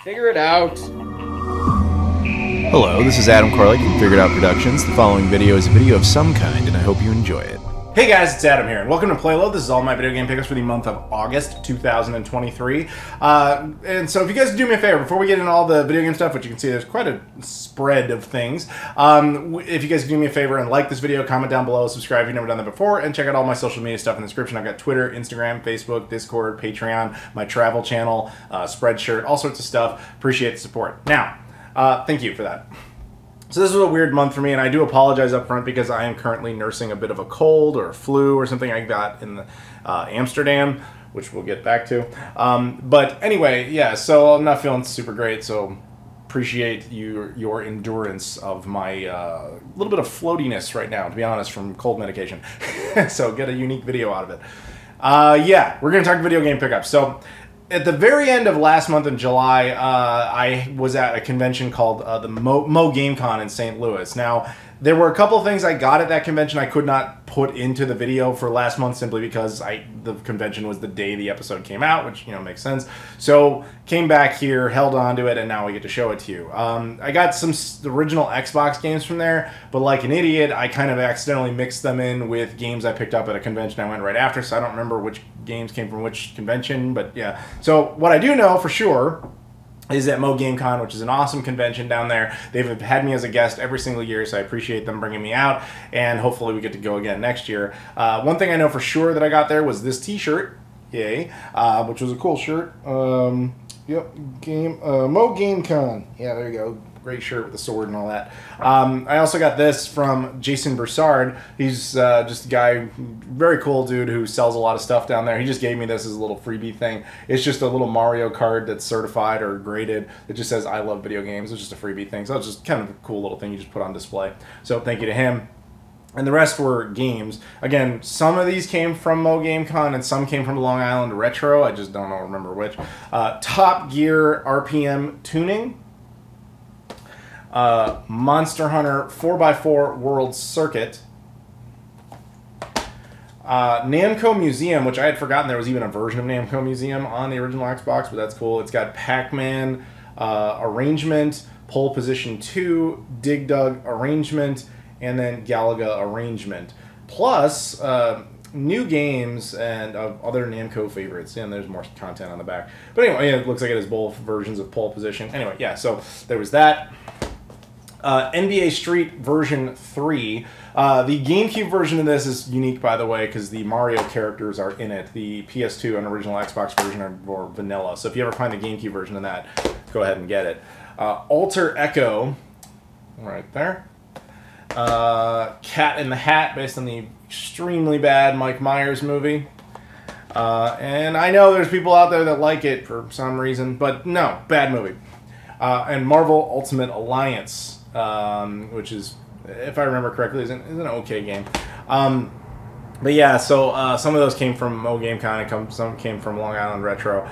Figure it out. Hello, this is Adam Koralik from Figure It Out Productions. The following video is a video of some kind, and I hope you enjoy it. Hey guys, it's Adam here, and welcome to PlayLoad. This is all my video game pickups for the month of August 2023. And so if you guys do me a favor, before we get into all the video game stuff, which you can see there's quite a spread of things, if you guys do me a favor and like this video, comment down below, subscribe if you've never done that before, and check out all my social media stuff in the description. I've got Twitter, Instagram, Facebook, Discord, Patreon, my travel channel, Spreadshirt, all sorts of stuff. Appreciate the support. Now, thank you for that. So this was a weird month for me, and I do apologize up front because I am currently nursing a bit of a cold or a flu or something I got in Amsterdam, which we'll get back to. But anyway, yeah, so I'm not feeling super great, so appreciate your endurance of my little bit of floatiness right now, to be honest, from cold medication. So get a unique video out of it. Yeah, we're going to talk video game pickups. So at the very end of last month in July, I was at a convention called the Mo Game Con in St. Louis. Now, there were a couple things I got at that convention I could not put into the video for last month simply because the convention was the day the episode came out, which, you know, makes sense. So, came back here, held on to it, and now we get to show it to you. I got some original Xbox games from there, but like an idiot, I kind of accidentally mixed them in with games I picked up at a convention I went right after, so I don't remember which games came from which convention, but yeah. So, what I do know for sure is at Mo Game Con, which is an awesome convention down there. They've had me as a guest every single year, so I appreciate them bringing me out, and hopefully we get to go again next year. One thing I know for sure that I got there was this t-shirt, yay, which was a cool shirt. Yep, Mo Game Con. Yeah, there you go. Great shirt with the sword and all that. I also got this from Jason Broussard. He's just a guy, very cool dude who sells a lot of stuff down there. He just gave me this as a little freebie thing. It's just a little Mario card that's certified or graded. It just says, I love video games. It's just a freebie thing. So it's just kind of a cool little thing you just put on display. So thank you to him. And the rest were games. Again, some of these came from Mo Game Con and some came from Long Island Retro. I just don't remember which. Top Gear RPM Tuning. Monster Hunter 4x4 World Circuit, Namco Museum, which I had forgotten there was even a version of Namco Museum on the original Xbox, but that's cool. It's got Pac-Man Arrangement, Pole Position 2, Dig Dug Arrangement, and then Galaga Arrangement. Plus, new games and other Namco favorites, and there's more content on the back. But anyway, yeah, it looks like it has both versions of Pole Position. Anyway, yeah, so there was that. NBA Street version 3. The GameCube version of this is unique, by the way, because the Mario characters are in it. The PS2 and original Xbox version are more vanilla. So if you ever find the GameCube version of that, go ahead and get it. Alter Echo, right there. Cat in the Hat, based on the extremely bad Mike Myers movie. And I know there's people out there that like it for some reason, but no, bad movie. And Marvel Ultimate Alliance, which is, if I remember correctly, is an okay game. But yeah, so some of those came from Mo Game Con, and some came from Long Island Retro.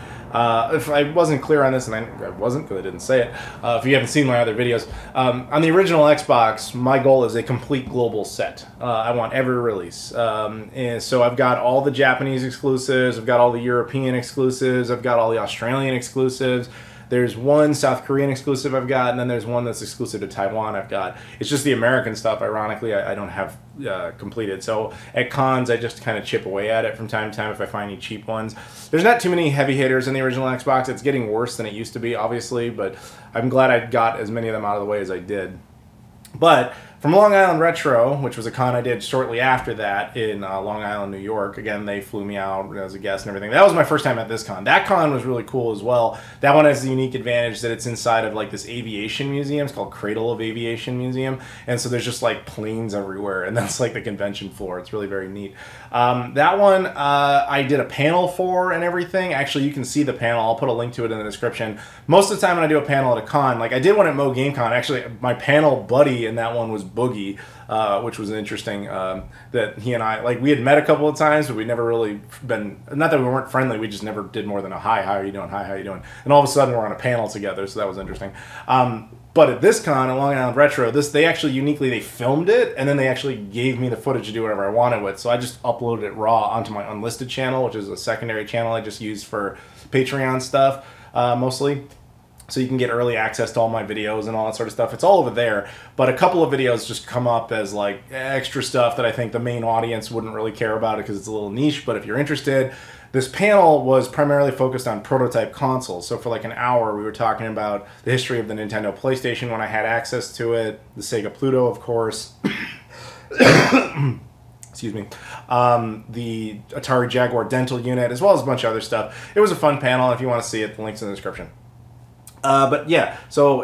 If I wasn't clear on this, and I wasn't because I didn't say it, if you haven't seen my other videos, on the original Xbox, my goal is a complete global set. I want every release. And so I've got all the Japanese exclusives, I've got all the European exclusives, I've got all the Australian exclusives. There's one South Korean exclusive I've got, and then there's one that's exclusive to Taiwan I've got. It's just the American stuff, ironically, I don't have completed. So at cons, I just kind of chip away at it from time to time if I find any cheap ones. There's not too many heavy hitters in the original Xbox. It's getting worse than it used to be, obviously, but I'm glad I got as many of them out of the way as I did. But from Long Island Retro, which was a con I did shortly after that in Long Island, New York. Again, they flew me out as a guest and everything. That was my first time at this con. That con was really cool as well. That one has the unique advantage that it's inside of like this aviation museum. It's called Cradle of Aviation Museum. And so there's just like planes everywhere. And that's like the convention floor. It's really very neat. That one I did a panel for and everything. Actually, you can see the panel. I'll put a link to it in the description. Most of the time when I do a panel at a con, like I did one at Mo Game Con. Actually, my panel buddy in that one was Boogie, which was interesting, that he and I, like, we had met a couple of times, but we'd never really been, not that we weren't friendly, we just never did more than a hi, how are you doing, hi, how you doing, and all of a sudden we're on a panel together, so that was interesting. But at this con, at Long Island Retro, they actually uniquely, they filmed it, and then they actually gave me the footage to do whatever I wanted with, so I just uploaded it raw onto my unlisted channel, which is a secondary channel I just use for Patreon stuff, mostly. So you can get early access to all my videos and all that sort of stuff. It's all over there, but a couple of videos just come up as like extra stuff that I think the main audience wouldn't really care about it because it's a little niche, but if you're interested, this panel was primarily focused on prototype consoles. So for like an hour, we were talking about the history of the Nintendo PlayStation when I had access to it, the Sega Pluto, of course, excuse me, the Atari Jaguar dental unit, as well as a bunch of other stuff. It was a fun panel. If you want to see it, the link's in the description. But yeah, so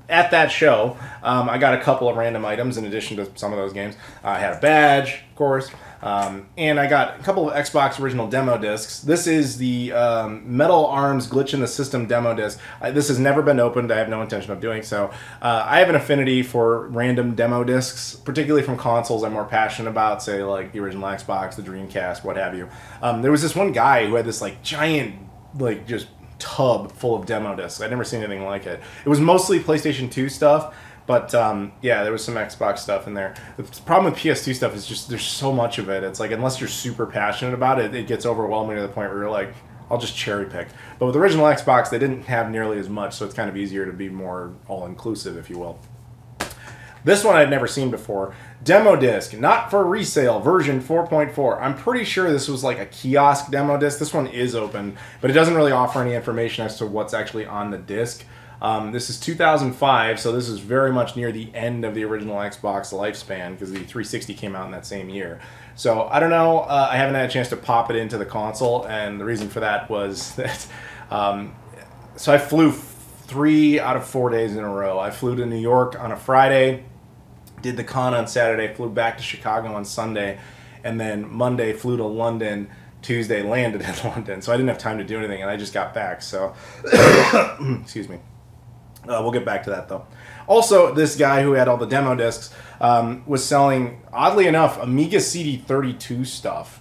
at that show, I got a couple of random items in addition to some of those games. I had a badge, of course, and I got a couple of Xbox original demo discs. This is the Metal Arms Glitch in the System demo disc. This has never been opened. I have no intention of doing so. I have an affinity for random demo discs, particularly from consoles I'm more passionate about, say like the original Xbox, the Dreamcast, what have you. There was this one guy who had this like giant, like just tub full of demo discs. I'd never seen anything like it. It was mostly PlayStation 2 stuff, but yeah, there was some Xbox stuff in there. The problem with PS2 stuff is just there's so much of it. It's like unless you're super passionate about it, it gets overwhelming to the point where you're like, I'll just cherry pick. But with the original Xbox, they didn't have nearly as much, so it's kind of easier to be more all-inclusive, if you will. This one I'd never seen before. Demo disc, not for resale, version 4.4. I'm pretty sure this was like a kiosk demo disc. This one is open, but it doesn't really offer any information as to what's actually on the disc. This is 2005, so this is very much near the end of the original Xbox lifespan because the 360 came out in that same year. So I don't know. I haven't had a chance to pop it into the console, and the reason for that was that so I flew 3 out of 4 days in a row. I flew to New York on a Friday, did the con on Saturday, flew back to Chicago on Sunday, and then Monday flew to London, Tuesday landed in London. So I didn't have time to do anything, and I just got back. So, excuse me. We'll get back to that, though. Also, this guy who had all the demo discs was selling, oddly enough, Amiga CD32 stuff.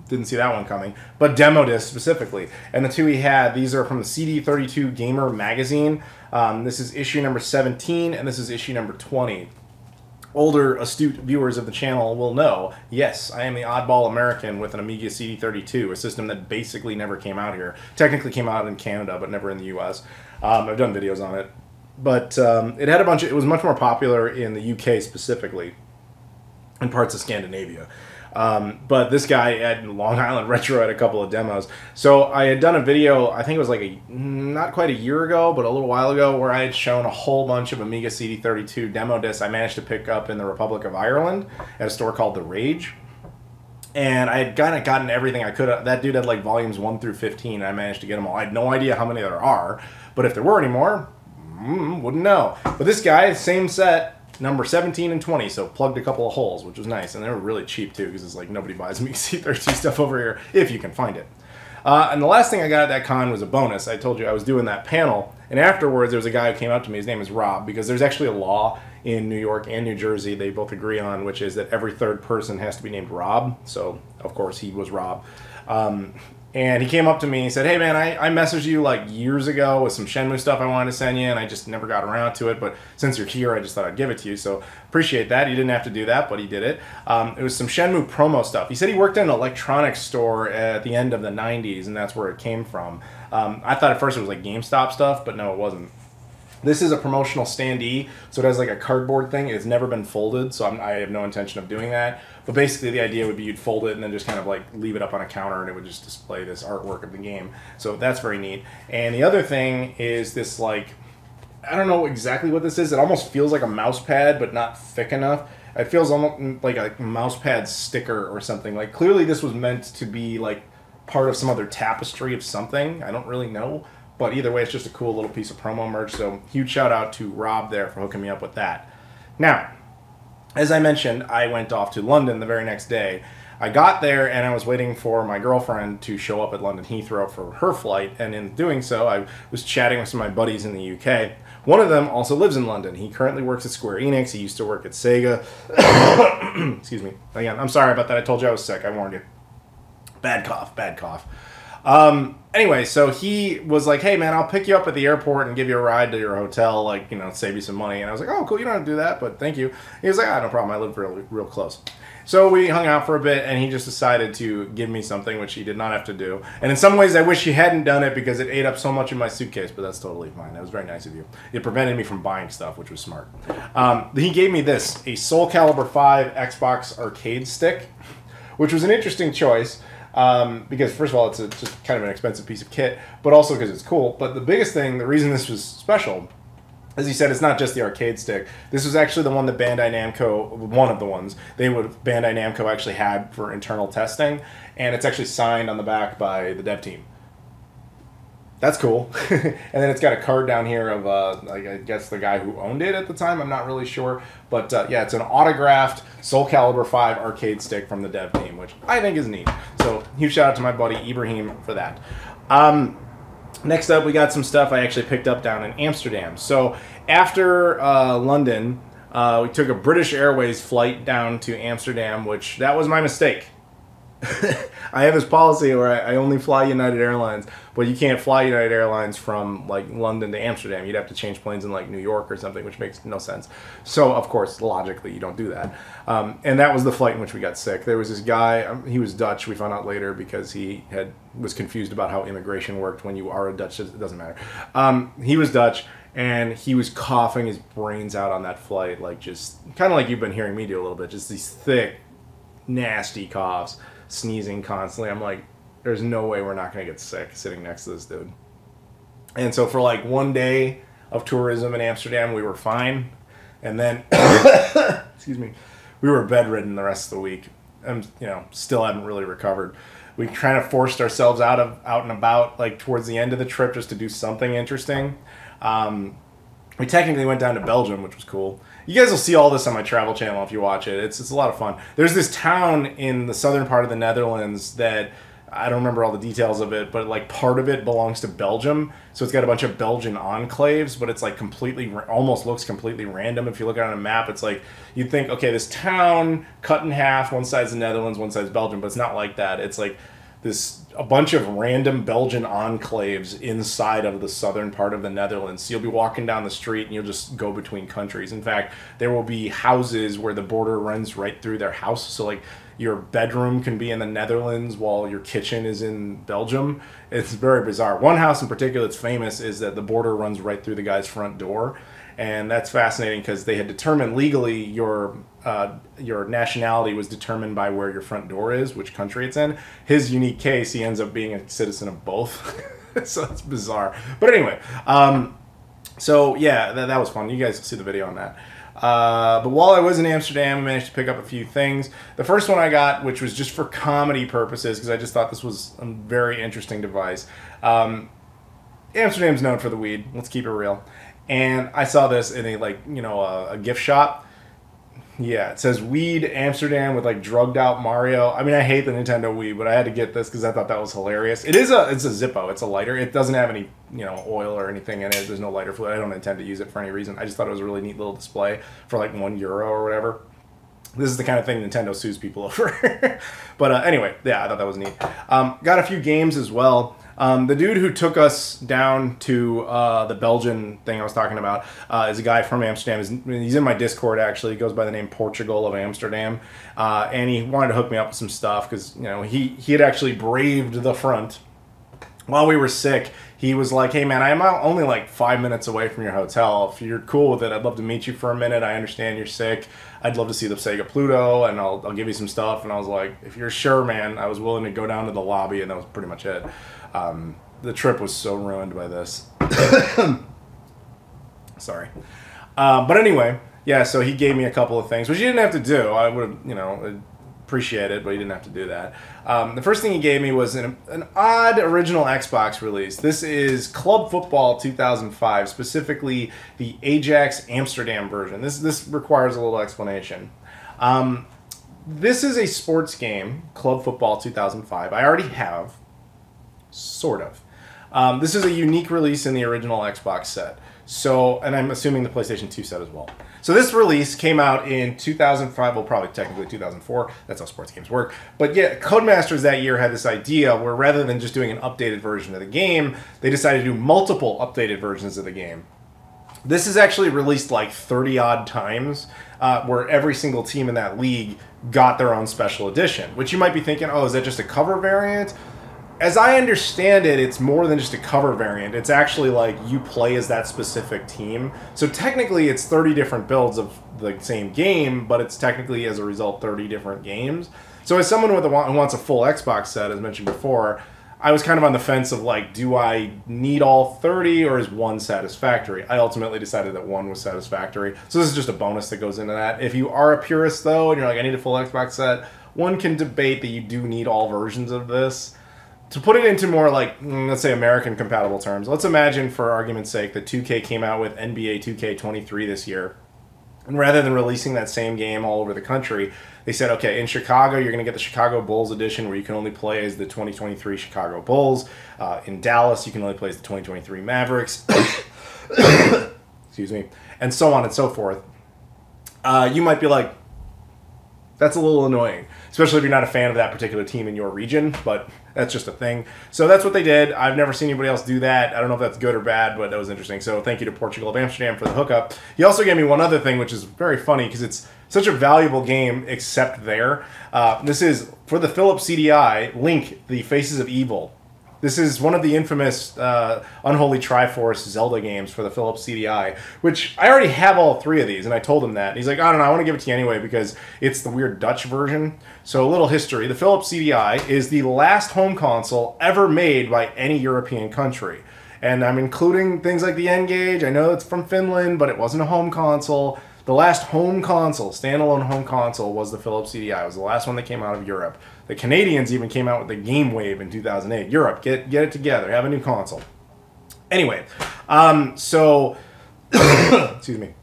Didn't see that one coming, but demo discs specifically. And the two he had, these are from the CD32 Gamer magazine. This is issue number 17, and this is issue number 20. Older, astute viewers of the channel will know, yes, I am the oddball American with an Amiga CD32, a system that basically never came out here. Technically came out in Canada, but never in the US. I've done videos on it. But it had a bunch of, it was much more popular in the UK specifically, and parts of Scandinavia. But this guy at Long Island Retro had a couple of demos. So I had done a video, I think it was like not quite a year ago, but a little while ago, where I had shown a whole bunch of Amiga CD32 demo discs I managed to pick up in the Republic of Ireland at a store called The Rage. And I had kind of gotten everything I could. That dude had like volumes 1 through 15. I managed to get them all. I had no idea how many there are, but if there were any more, wouldn't know. But this guy, same set, number 17 and 20, so plugged a couple of holes, which was nice. And they were really cheap, too, because it's like nobody buys Amiga CD32 stuff over here, if you can find it. And the last thing I got at that con was a bonus. I told you I was doing that panel, and afterwards there was a guy who came up to me. His name is Rob, because there's actually a law in New York and New Jersey they both agree on, which is that every third person has to be named Rob. So, of course, he was Rob. And he came up to me and he said, hey man, I messaged you like years ago with some Shenmue stuff I wanted to send you, and I just never got around to it, but since you're here, I just thought I'd give it to you. So appreciate that. He didn't have to do that, but he did it. It was some Shenmue promo stuff. He said he worked in an electronics store at the end of the 90s, and that's where it came from. I thought at first it was like GameStop stuff, but no, it wasn't. This is a promotional standee, so it has like a cardboard thing. It's never been folded, so I have no intention of doing that. But basically the idea would be you'd fold it and then just kind of like leave it up on a counter, and it would just display this artwork of the game. So that's very neat. And the other thing is this, like, I don't know exactly what this is. It almost feels like a mouse pad, but not thick enough. It feels almost like a mouse pad sticker or something. Like, clearly this was meant to be like part of some other tapestry of something. I don't really know. But either way, it's just a cool little piece of promo merch. So huge shout out to Rob there for hooking me up with that. Now, as I mentioned, I went off to London the very next day. I got there and I was waiting for my girlfriend to show up at London Heathrow for her flight. And in doing so, I was chatting with some of my buddies in the UK. One of them also lives in London. He currently works at Square Enix. He used to work at Sega. Excuse me. Again, I'm sorry about that. I told you I was sick. I warned you. Bad cough, bad cough. Anyway, so he was like, hey man, I'll pick you up at the airport and give you a ride to your hotel, like, you know, save you some money. And I was like, oh cool, you don't have to do that, but thank you. He was like, ah, no problem, I live real close. So we hung out for a bit, and he just decided to give me something, which he did not have to do. And in some ways, I wish he hadn't done it because it ate up so much in my suitcase, but that's totally fine. That was very nice of you. It prevented me from buying stuff, which was smart. He gave me this, a Soul Calibur 5 Xbox arcade stick, which was an interesting choice. Because first of all, it's just kind of an expensive piece of kit, but also because it's cool. But the biggest thing, the reason this was special, as he said, it's not just the arcade stick. This was actually the one that Bandai Namco, one of the ones, Bandai Namco actually had for internal testing, and it's actually signed on the back by the dev team. That's cool. And then it's got a card down here of, I guess, the guy who owned it at the time. I'm not really sure. But, yeah, it's an autographed Soul Calibur 5 arcade stick from the dev team, which I think is neat. So, huge shout out to my buddy Ibrahim for that. Next up, we got some stuff I actually picked up down in Amsterdam. So, after London, we took a British Airways flight down to Amsterdam, which that was my mistake. I have this policy where I only fly United Airlines, but you can't fly United Airlines from like London to Amsterdam. You'd have to change planes in like New York or something, which makes no sense. So of course, logically, you don't do that. And that was the flight in which we got sick. There was this guy. He was Dutch. We found out later because he was confused about how immigration worked when you are a Dutch. It doesn't matter. He was Dutch. And he was coughing his brains out on that flight, like just kind of like you've been hearing me do a little bit, just these thick, nasty coughs, sneezing constantly. I'm like, there's no way we're not going to get sick sitting next to this dude. And so for like one day of tourism in Amsterdam, we were fine. And then, excuse me, we were bedridden the rest of the week. And, still haven't really recovered. We kind of forced ourselves out and about, like towards the end of the trip, just to do something interesting. We technically went down to Belgium, which was cool. You guys will see all this on my travel channel if you watch it. It's a lot of fun. There's this town in the southern part of the Netherlands that I don't remember all the details of it, but like part of it belongs to Belgium. So it's got a bunch of Belgian enclaves, but it's like almost looks completely random. If you look at it on a map, it's like you'd think, okay, this town cut in half. One side's the Netherlands, one side's Belgium, but it's not like that. It's like a bunch of random Belgian enclaves inside of the southern part of the Netherlands. So you'll be walking down the street and you'll just go between countries. In fact, there will be houses where the border runs right through their house. So like your bedroom can be in the Netherlands while your kitchen is in Belgium. It's very bizarre. One house in particular that's famous is that the border runs right through the guy's front door. And that's fascinating because they had determined legally your nationality was determined by where your front door is, which country it's in. His unique case, he ends up being a citizen of both. So it's bizarre. But anyway, so yeah, that was fun. You guys will see the video on that. But while I was in Amsterdam, I managed to pick up a few things. The first one I got, which was just for comedy purposes, because I just thought this was a very interesting device. Amsterdam's known for the weed. Let's keep it real. And I saw this in a gift shop. Yeah, it says Weed Amsterdam with like drugged out Mario. I mean, I hate the Nintendo Wii, but I had to get this because I thought that was hilarious. It's a Zippo. It's a lighter. It doesn't have any oil or anything in it. There's no lighter fluid. I don't intend to use it for any reason. I just thought it was a really neat little display for like €1 or whatever. This is the kind of thing Nintendo sues people over. But anyway, yeah, I thought that was neat. Got a few games as well. The dude who took us down to the Belgian thing I was talking about is a guy from Amsterdam. He's in my Discord, actually. He goes by the name Portugal of Amsterdam. And he wanted to hook me up with some stuff because he had actually braved the front. While we were sick, he was like, hey man, I'm only like 5 minutes away from your hotel. If you're cool with it, I'd love to meet you for a minute. I understand you're sick. I'd love to see the Sega Pluto, and I'll give you some stuff. And I was like, if you're sure, man, I was willing to go down to the lobby, and that was pretty much it. The trip was so ruined by this. Sorry. But anyway, yeah, so he gave me a couple of things, which he didn't have to do. I would have, appreciate it, but he didn't have to do that. The first thing he gave me was an odd original Xbox release. This is Club Football 2005, specifically the Ajax Amsterdam version. This requires a little explanation. This is a sports game, Club Football 2005. I already have, sort of. This is a unique release in the original Xbox set. So, and I'm assuming the PlayStation 2 set as well. So this release came out in 2005, well, probably technically 2004. That's how sports games work. But yeah, Codemasters that year had this idea where rather than just doing an updated version of the game, they decided to do multiple updated versions of the game. This is actually released like 30-odd times. where every single team in that league got their own special edition, which you might be thinking, oh, is that just a cover variant? As I understand it, it's more than just a cover variant. It's actually like you play as that specific team. So technically it's 30 different builds of the same game, but it's technically, as a result, 30 different games. So as someone who wants a full Xbox set, as mentioned before, I was kind of on the fence of like, do I need all 30 or is one satisfactory? I ultimately decided that one was satisfactory. So this is just a bonus that goes into that. If you are a purist though, and you're like, I need a full Xbox set, one can debate that you do need all versions of this. To put it into more like, let's say, American compatible terms, let's imagine for argument's sake that 2K came out with NBA 2K23 this year. And rather than releasing that same game all over the country, they said, okay, in Chicago, you're going to get the Chicago Bulls edition where you can only play as the 2023 Chicago Bulls. In Dallas, you can only play as the 2023 Mavericks. Excuse me. And so on and so forth. You might be like, that's a little annoying, especially if you're not a fan of that particular team in your region, but that's just a thing. So that's what they did. I've never seen anybody else do that. I don't know if that's good or bad, but that was interesting. So thank you to Portugal of Amsterdam for the hookup. He also gave me one other thing, which is very funny because it's such a valuable game, except there. This is, for the Philips CDI, Link, the Faces of Evil. This is one of the infamous Unholy Triforce Zelda games for the Philips CDI, which I already have all three of these, and I told him that. And he's like, I don't know, I want to give it to you anyway because it's the weird Dutch version. So a little history. The Philips CDI is the last home console ever made by any European country. And I'm including things like the N-Gage. I know it's from Finland, but it wasn't a home console. The last home console, standalone home console, was the Philips CDI. It was the last one that came out of Europe. The Canadians even came out with the Game Wave in 2008. Europe, get it together. Have a new console. Anyway, excuse me.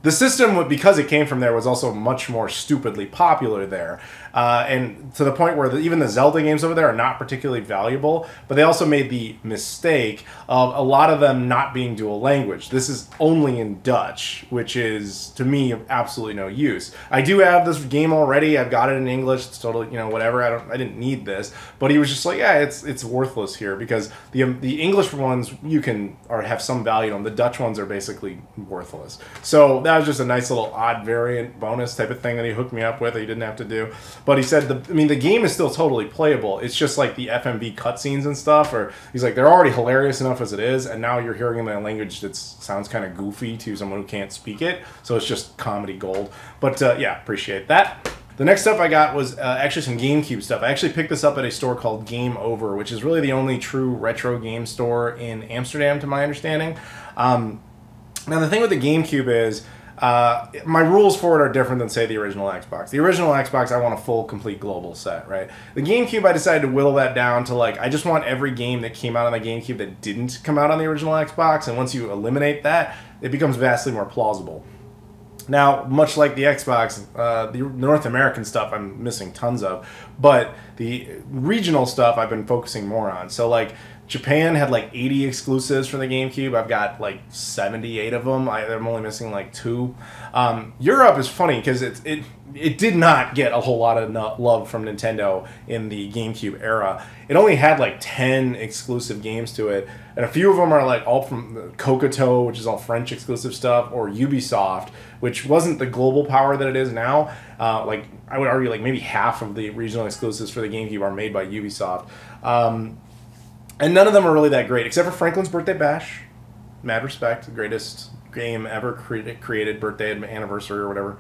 The system, because it came from there, was also much more stupidly popular there. And to the point where even the Zelda games over there are not particularly valuable, but they also made the mistake of a lot of them not being dual language. This is only in Dutch, which is, to me, of absolutely no use. I do have this game already. I've got it in English. It's totally, whatever. I didn't need this. But he was just like, yeah, it's worthless here because the English ones you can have some value on. The Dutch ones are basically worthless. So that was just a nice little odd variant bonus type of thing that he hooked me up with that he didn't have to do. But he said, the game is still totally playable. It's just like the FMV cutscenes and stuff, or he's like, they're already hilarious enough as it is, and now you're hearing them in a language that sounds kind of goofy to someone who can't speak it, so it's just comedy gold. But yeah, appreciate that. The next stuff I got was actually some GameCube stuff. I actually picked this up at a store called Game Over, which is really the only true retro game store in Amsterdam, to my understanding. Now, the thing with the GameCube is, my rules for it are different than, say, the original Xbox. The original Xbox, I want a full, complete global set, right? The GameCube, I decided to whittle that down to, like, I just want every game that came out on the GameCube that didn't come out on the original Xbox, and once you eliminate that, it becomes vastly more plausible. Now, much like the Xbox, the North American stuff I'm missing tons of, but the regional stuff I've been focusing more on. So, like, Japan had like 80 exclusives for the GameCube. I've got like 78 of them. I'm only missing like 2. Europe is funny because it did not get a whole lot of love from Nintendo in the GameCube era. It only had like 10 exclusive games to it, and a few of them are like all from Kokoto, which is all French exclusive stuff, or Ubisoft, which wasn't the global power that it is now. Like I would argue like maybe half of the regional exclusives for the GameCube are made by Ubisoft. And none of them are really that great, except for Franklin's Birthday Bash. Mad respect, the greatest game ever created, birthday anniversary or whatever.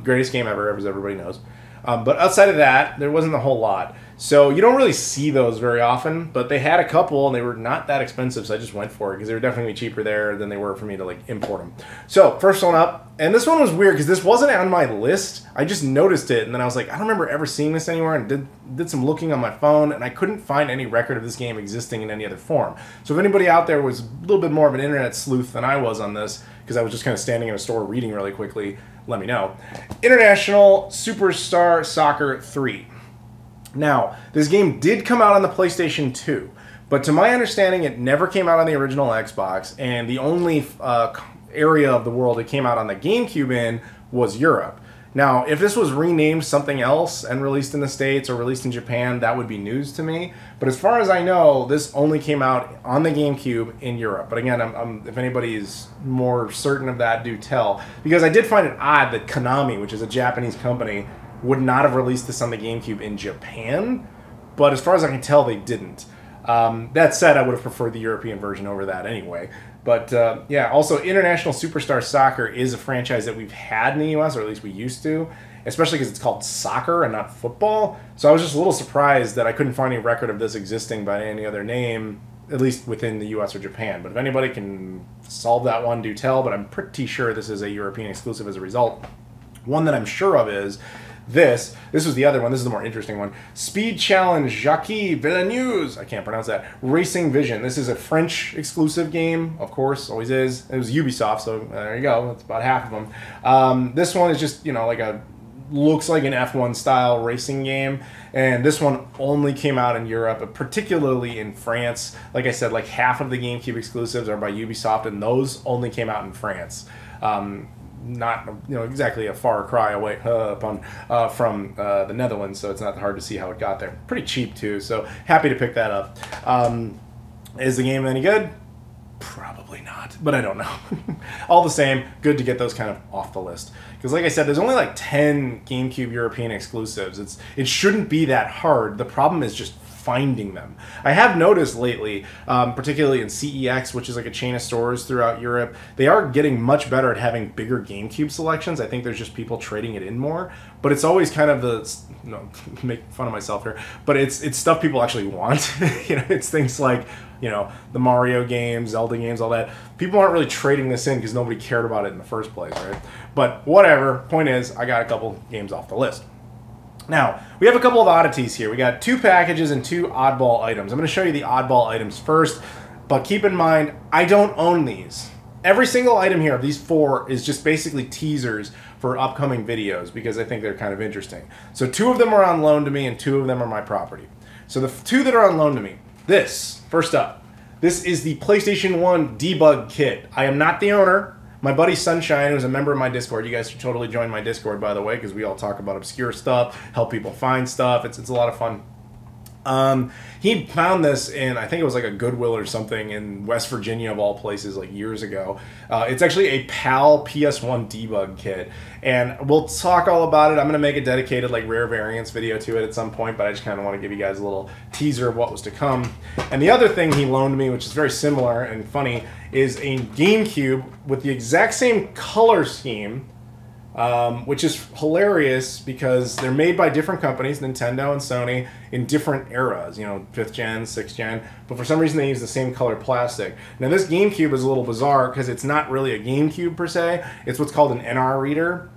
Greatest game ever, as everybody knows. But outside of that, there wasn't a whole lot. So you don't really see those very often, but they had a couple, and they were not that expensive, so I just went for it, because they were definitely cheaper there than they were for me to like import them. So, first one up, and this one was weird, because this wasn't on my list. I just noticed it, and then I was like, I don't remember ever seeing this anywhere, and did some looking on my phone, and I couldn't find any record of this game existing in any other form. So if anybody out there was a little bit more of an internet sleuth than I was on this, because I was just kind of standing in a store reading really quickly, let me know. International Superstar Soccer 3. Now, this game did come out on the PlayStation 2, but to my understanding, it never came out on the original Xbox, and the only area of the world it came out on the GameCube in was Europe. Now, if this was renamed something else and released in the States or released in Japan, that would be news to me. But as far as I know, this only came out on the GameCube in Europe. But again, if anybody is more certain of that, do tell. Because I did find it odd that Konami, which is a Japanese company, would not have released this on the GameCube in Japan. But as far as I can tell, they didn't. That said, I would have preferred the European version over that anyway. But yeah, also International Superstar Soccer is a franchise that we've had in the US, or at least we used to, especially because it's called soccer and not football. So I was just a little surprised that I couldn't find any record of this existing by any other name, at least within the US or Japan. But if anybody can solve that one, do tell. But I'm pretty sure this is a European exclusive as a result. One that I'm sure of is this was the other one. This is the more interesting one. Speed Challenge Jacques Villeneuve. I can't pronounce that. Racing Vision. This is a French exclusive game, of course, always is. It was Ubisoft, so there you go. That's about half of them. This one is just, like looks like an F1 style racing game, and this one only came out in Europe, particularly in France. Like I said, like half of the GameCube exclusives are by Ubisoft, and those only came out in France. Not exactly a far cry away from the Netherlands, so it's not hard to see how it got there. Pretty cheap too, so happy to pick that up. Is the game any good? Probably not, but I don't know. All the same, good to get those kind of off the list. Because like I said, there's only like 10 GameCube European exclusives. It shouldn't be that hard. The problem is just finding them. I have noticed lately, particularly in CEX, which is like a chain of stores throughout Europe, they are getting much better at having bigger GameCube selections. I think there's just people trading it in more, but it's always kind of make fun of myself here, but it's stuff people actually want. It's things like, the Mario games, Zelda games, all that. People aren't really trading this in because nobody cared about it in the first place, right? But whatever. Point is, I got a couple games off the list. Now, we have a couple of oddities here. We got 2 packages and 2 oddball items. I'm going to show you the oddball items first, but keep in mind, I don't own these. Every single item here of these 4 is just basically teasers for upcoming videos because I think they're kind of interesting. So 2 of them are on loan to me and 2 of them are my property. So the 2 that are on loan to me, first up, this is the PlayStation 1 debug kit. I am not the owner. My buddy Sunshine, who's a member of my Discord, you guys should totally join my Discord, by the way, because we all talk about obscure stuff, help people find stuff. It's a lot of fun. He found this in, I think it was like a Goodwill or something in West Virginia of all places, like years ago. It's actually a PAL PS1 debug kit, and we'll talk all about it. I'm going to make a dedicated like rare variants video to it at some point, but I just kind of want to give you guys a little teaser of what was to come. And the other thing he loaned me, which is very similar and funny, is a GameCube with the exact same color scheme, which is hilarious because they're made by different companies, Nintendo and Sony, in different eras, 5th gen, 6th gen, but for some reason they use the same color plastic. Now this GameCube is a little bizarre because it's not really a GameCube per se, it's what's called an NR reader.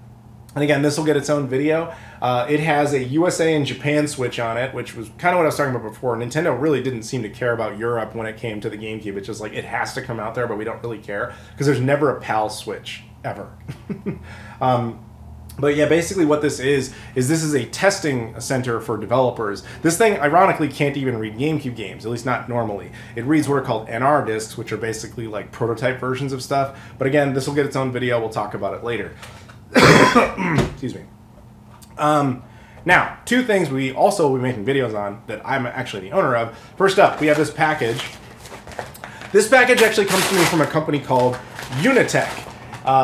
And again, this will get its own video. It has a USA and Japan switch on it, which was kind of what I was talking about before. Nintendo really didn't seem to care about Europe when it came to the GameCube. It's just like, it has to come out there, but we don't really care because there's never a PAL switch, ever. But yeah, basically what this is this is a testing center for developers. This thing, ironically, can't even read GameCube games, at least not normally. It reads what are called NR discs, which are basically like prototype versions of stuff. But again, this will get its own video. We'll talk about it later. Excuse me. Now, 2 things we also will be making videos on that I'm actually the owner of. First up, we have this package. This package actually comes to me from a company called Unitech.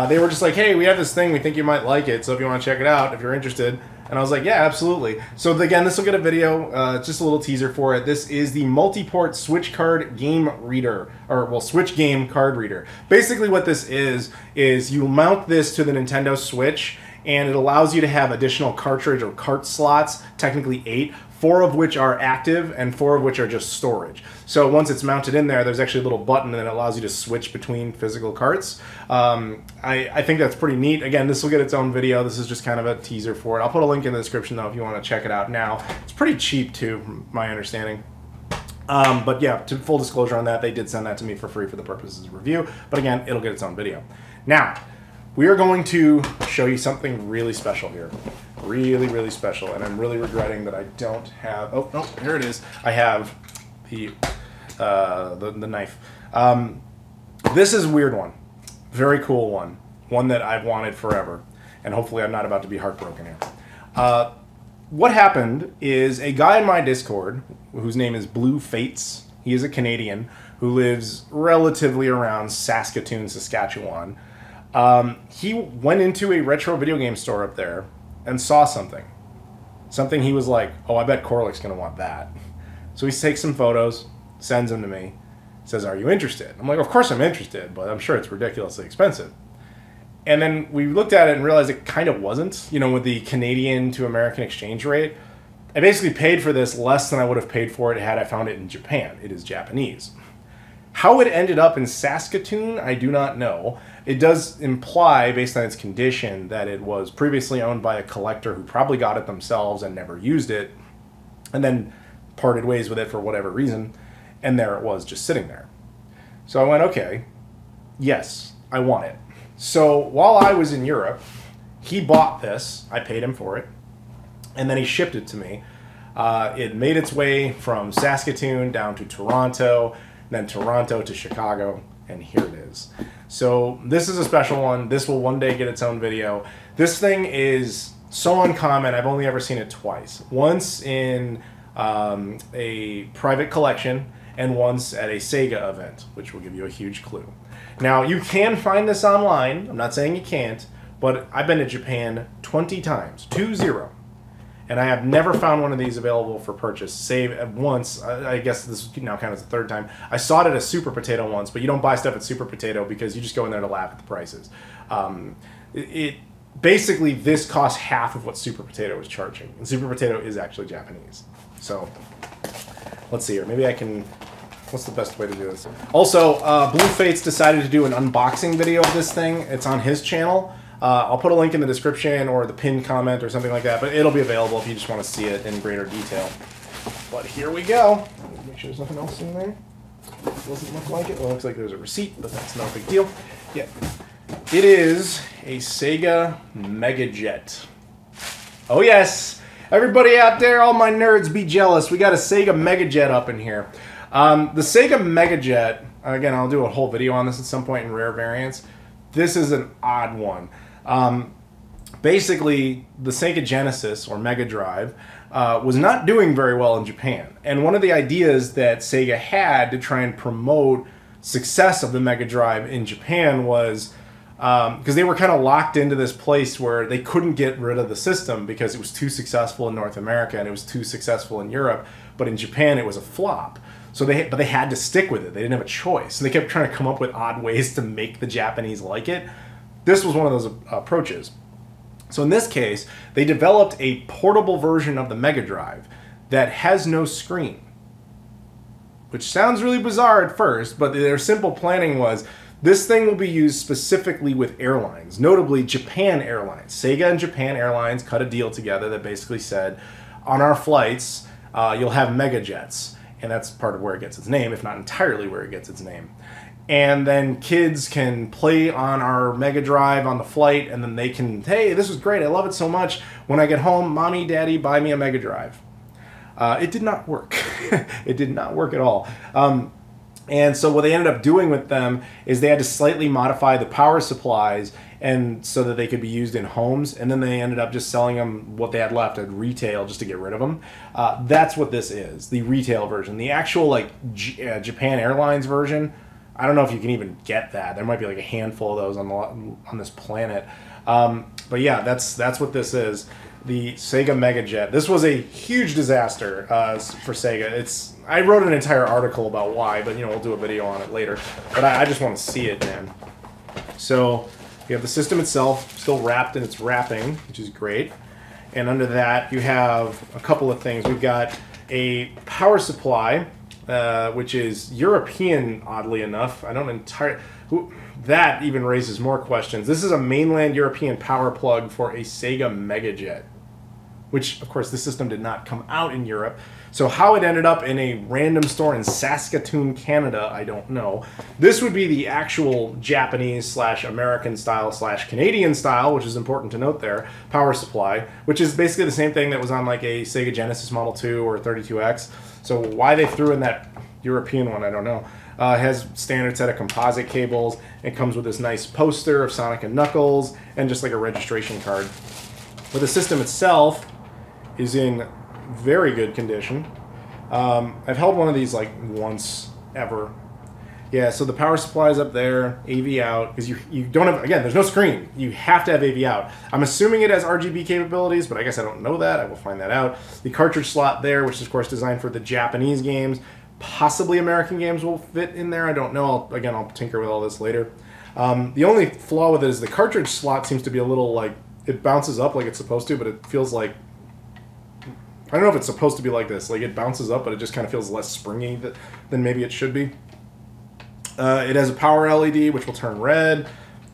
They were just like, hey, we have this thing, we think you might like it, so if you want to check it out, if you're interested. And I was like, yeah, absolutely. So again, this will get a video, just a little teaser for it. This is the multi-port Switch card game reader, or well, Switch game card reader. Basically what this is you mount this to the Nintendo Switch, and it allows you to have additional cartridge or cart slots, technically 8, 4 of which are active and 4 of which are just storage. So once it's mounted in there, there's actually a little button that allows you to switch between physical carts. I think that's pretty neat. Again, this will get its own video. This is just kind of a teaser for it. I'll put a link in the description, though, if you want to check it out now. It's pretty cheap, too, from my understanding. But yeah, to full disclosure on that, they did send that to me for free for the purposes of review. But again, it'll get its own video. Now, we are going to show you something really special here. Really, really special. And I'm really regretting that I don't have... Oh, no, here it is. I have the knife. This is a weird one. Very cool one. One that I've wanted forever. and hopefully I'm not about to be heartbroken here. What happened is a guy in my Discord, whose name is Blue Fates, he is a Canadian who lives relatively around Saskatoon, Saskatchewan. He went into a retro video game store up there and saw something. Something he was like, oh, I bet Koralik's going to want that. So he takes some photos, sends them to me, says, are you interested? I'm like, of course I'm interested, but I'm sure it's ridiculously expensive. And then we looked at it and realized it kind of wasn't. You know, with the Canadian to American exchange rate, I basically paid for this less than I would have paid for it had I found it in Japan. It is Japanese. How it ended up in Saskatoon, I do not know. It does imply, based on its condition, that it was previously owned by a collector who probably got it themselves and never used it, and then parted ways with it for whatever reason, and there it was just sitting there. So I went, okay, yes, I want it. So while I was in Europe, he bought this. I paid him for it, and then he shipped it to me. It made its way from Saskatoon down to Toronto, then Toronto to Chicago, and here it is. So this is a special one. This will one day get its own video. This thing is so uncommon. I've only ever seen it twice. Once in a private collection and once at a Sega event, which will give you a huge clue. Now, you can find this online. I'm not saying you can't, but I've been to Japan 20 times, 2-0. And I have never found one of these available for purchase, save once. I guess this now counts as the third time. I saw it at a Super Potato once, but you don't buy stuff at Super Potato because you just go in there to laugh at the prices. Basically, this costs half of what Super Potato is charging. And Super Potato is actually Japanese. So, let's see here. Maybe I can... What's the best way to do this? Also, Blue Fates decided to do an unboxing video of this thing. It's on his channel. I'll put a link in the description or the pinned comment or something like that, but it'll be available if you just want to see it in greater detail. But here we go. Make sure there's nothing else in there. Doesn't look like it. Well, it looks like there's a receipt, but that's no big deal. Yeah. It is a Sega Mega Jet. Oh yes! Everybody out there, all my nerds, be jealous. We got a Sega Mega Jet up in here. The Sega Mega Jet, again, I'll do a whole video on this at some point in rare variants. This is an odd one. Basically, the Sega Genesis, or Mega Drive, was not doing very well in Japan. And one of the ideas that Sega had to try and promote success of the Mega Drive in Japan was, because they were kind of locked into this place where they couldn't get rid of the system because it was too successful in North America and it was too successful in Europe, but in Japan it was a flop. So they had to stick with it. They didn't have a choice. So they kept trying to come up with odd ways to make the Japanese like it. This was one of those approaches. So in this case, they developed a portable version of the Mega Drive that has no screen. Which sounds really bizarre at first, but their simple planning was, this thing will be used specifically with airlines, notably Japan Airlines. Sega and Japan Airlines cut a deal together that basically said, on our flights, you'll have Mega Jets. And that's part of where it gets its name, if not entirely where it gets its name. And then kids can play on our Mega Drive on the flight, and then they can, hey, this was great, I love it so much. When I get home, Mommy, Daddy, buy me a Mega Drive. It did not work. It did not work at all. And so what they ended up doing with them is they had to slightly modify the power supplies and so that they could be used in homes, and then they ended up just selling them what they had left at retail just to get rid of them. That's what this is, the retail version. The actual like Japan Airlines version, I don't know if you can even get that. There might be like a handful of those on this planet. But yeah, that's what this is. The Sega Mega Jet. This was a huge disaster for Sega. I wrote an entire article about why, but we'll do a video on it later. But I just want to see it, man. So you have the system itself still wrapped in its wrapping, which is great. And under that, you have a couple of things. We've got a power supply, which is European, oddly enough. I don't entirely... That even raises more questions. This is a mainland European power plug for a Sega Mega Jet, which, of course, the system did not come out in Europe. So how it ended up in a random store in Saskatoon, Canada, I don't know. This would be the actual Japanese/American style / Canadian style, which is important to note there, power supply, which is basically the same thing that was on like a Sega Genesis Model 2 or 32X. So why they threw in that European one, I don't know. Has standard set of composite cables. It comes with this nice poster of Sonic and Knuckles and just like a registration card. But the system itself is in very good condition. I've held one of these like once ever. Yeah, so the power supply is up there, AV out, because you don't have, again, there's no screen. You have to have AV out. I'm assuming it has RGB capabilities, but I guess I don't know that. I will find that out. The cartridge slot there, which is, of course, designed for the Japanese games. Possibly American games will fit in there. I don't know. I'll tinker with all this later. The only flaw with it is the cartridge slot seems to be a little, like, it bounces up like it's supposed to, but it feels like, I don't know if it's supposed to be like this. Like, it bounces up, but it just kind of feels less springy than maybe it should be. It has a power LED, which will turn red.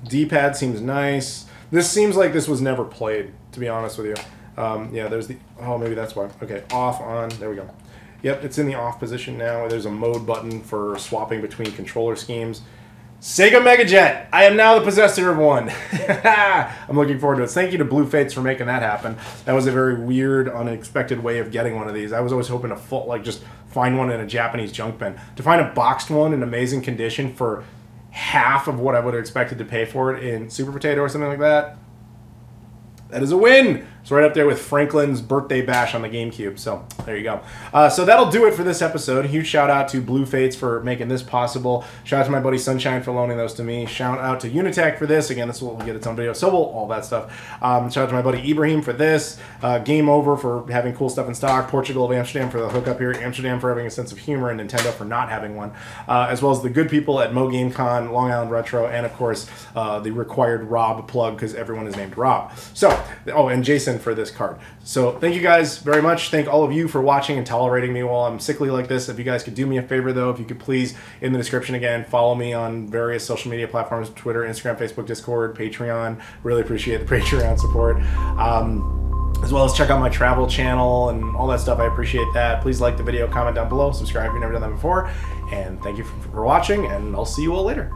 D-pad seems nice. This seems like this was never played, to be honest with you. Yeah, there's the... Oh, maybe that's why. Okay, off, on. There we go. Yep, it's in the off position now. There's a mode button for swapping between controller schemes. Sega Mega Jet! I am now the possessor of one. I'm looking forward to it. Thank you to Blue Fates for making that happen. That was a very weird, unexpected way of getting one of these. I was always hoping to just find one in a Japanese junk bin. To find a boxed one in amazing condition for half of what I would have expected to pay for it in Super Potato or something like that, that is a win. It's right up there with Franklin's Birthday Bash on the GameCube. So there you go. So that'll do it for this episode. Huge shout out to Blue Fates for making this possible. Shout out to my buddy Sunshine for loaning those to me. Shout out to Unitech for this. Again, this will get its own video. So will all that stuff. Shout out to my buddy Ibrahim for this. Game Over for having cool stuff in stock. Portugal of Amsterdam for the hookup here. Amsterdam for having a sense of humor. And Nintendo for not having one. As well as the good people at Mo Game Con, Long Island Retro, and of course the required Rob plug because everyone is named Rob. So, oh, and Jason for this card. So thank you guys very much. Thank all of you for watching and tolerating me while I'm sickly like this. If you guys could do me a favor though, if you could please, in the description again, follow me on various social media platforms, Twitter, Instagram, Facebook, Discord, Patreon. Really appreciate the Patreon support. As well as check out my travel channel and all that stuff. I appreciate that. Please like the video, comment down below, subscribe if you've never done that before. And thank you for watching, and I'll see you all later.